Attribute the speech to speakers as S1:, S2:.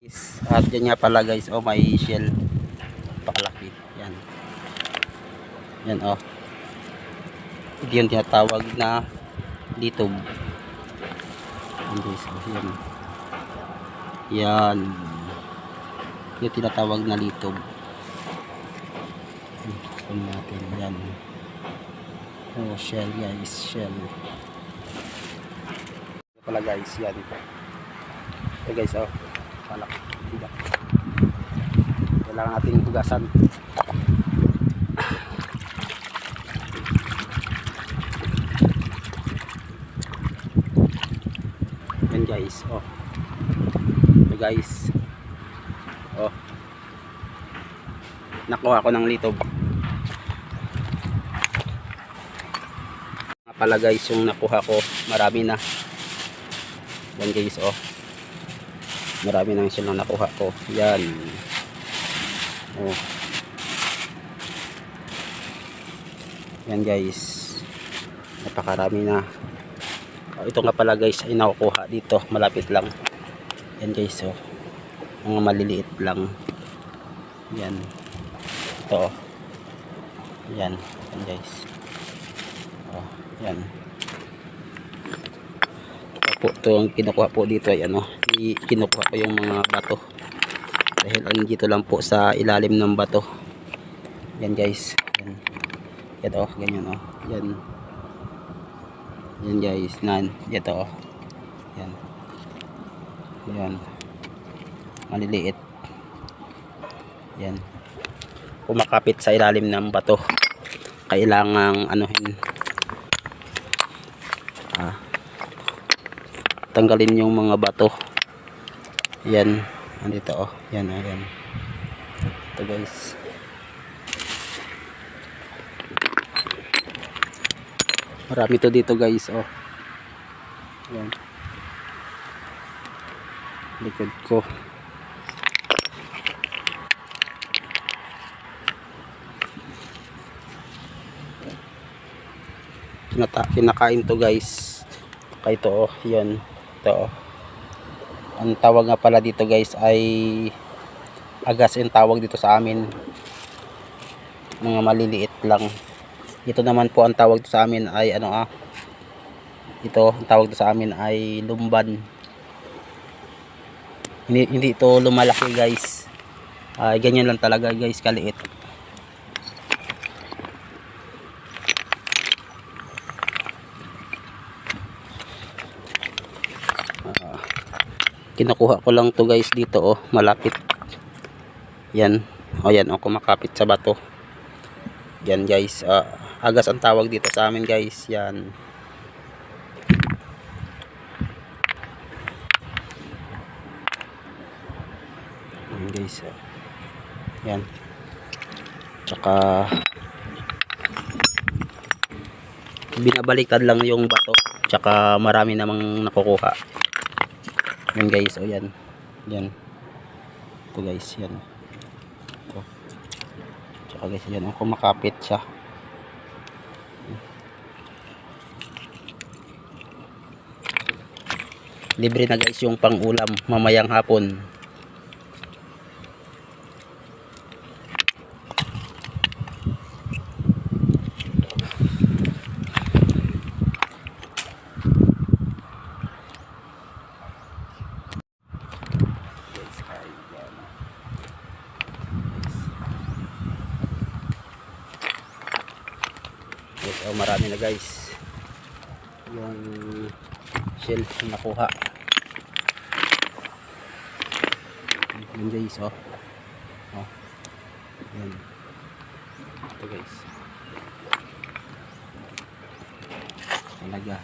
S1: At yan nga pala guys, oh, may shell pakalaki. Yan. Yan, oh. Hindi yung tinatawag na litob. Yan guys, oh, yan. Yan. Yung tinatawag na litob. Ito natin, yan. Oh, shell guys, shell. Ito pala guys, yan. Ito guys, oh. Palak. Diba? Kailangan nating hugasan. Yan guys, oh. Ito guys. Oh. Nakuha ko ng litob. Nga pala guys, yung nakuha ko, marami na. Yan guys, oh. Marami na silang nakuha ko. Yan. Oh. Yan guys. Napakarami na. Oh, ito nga pala guys ay nakukuha dito. Malapit lang. Yan guys, oh. Mga maliliit lang. Yan. Ito, oh. Yan. Yan guys. Oh, yan. Ito ang kinukuha po dito ay ano, kinukuha ko yung mga bato dahil andito lang po sa ilalim ng bato. Yan guys, yan, yan, oh, ganyan, oh, yan, yan guys, ito, oh, yan, yan, maliliit, yan, kumakapit sa ilalim ng bato, kailangang anuhin, tanggalin yung mga bato. Yan, andito, oh. Yan, oh, yan. Ito guys. Marami to dito guys, oh. Yan. Likod ko. Kinakain to guys. Kaya ito, oh, yan. Ito, oh. Ang tawag nga pala dito guys ay agas yung tawag dito sa amin. Mga maliliit lang. Ito naman po ang tawag dito sa amin ay ano, ito ang tawag dito sa amin ay lumban. Hindi ito lumalaki guys. Ganyan lang talaga guys, kaliit. Kinukuha ko lang to guys dito, oh, malapit. Yan, oh, yan, oh, kumakapit sa bato. Yan guys, agas ang tawag dito sa amin guys. Yan. Yan guys, oh. Yan. Tsaka binabaliktad lang yung bato. Tsaka marami namang nakukuha. Yan guys, oh, yan. Yan. Ito guys, yan. Ito. Tsaka guys, yan, oh, kumakapit siya. Libre na guys yung pang-ulam mamayang hapon. Oh, marami na guys yung shell na nakuha. Yan guys, oh, oh, yan, ito guys talaga.